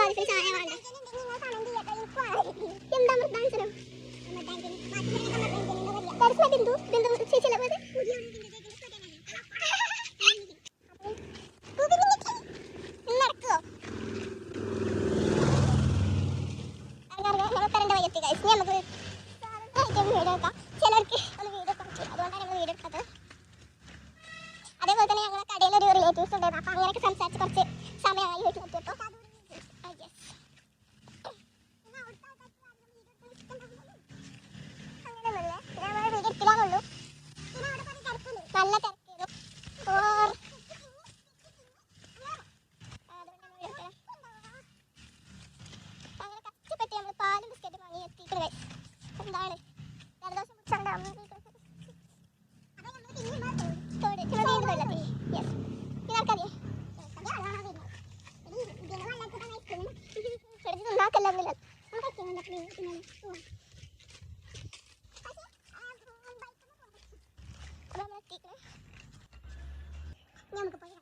ആവശ്യം ചായ വേണ്ട. എന്താ മൃതാഞ്ചനം ബിന്ദു ബിന്ദു ചേച്ചിയല്ല പോയത്. നടക്കുവോ തരേണ്ട വയ്യെത്തി കഴിച്ച് നമുക്ക് വീഡിയോ എടുക്കാം. ചിലർക്ക് ഒന്ന് വീഡിയോ എടുക്കാൻ പറ്റില്ല, അതുകൊണ്ടാണ് നമ്മൾ വീഡിയോ എടുത്തത്. അതേപോലെ തന്നെ ഞങ്ങളുടെ കടയിലൊരു റിലേറ്റീവ്സ് ഉണ്ടായിരുന്നു. അപ്പം അങ്ങനെയൊക്കെ സംസാരിച്ച് കുറച്ച് സമയമായി വീട്ടിലെത്തിയപ്പോൾ. നല്ല തിരക്കേലും അങ്ങനെ കഷ്ടപ്പെട്ട് നമ്മൾ പാലും ബിസ്ക്കറ്റും വാങ്ങി എത്തിയിട്ട് എന്താണ് ജലദോഷം പിടിച്ചുണ്ടാവും. നമുക്ക് പോയി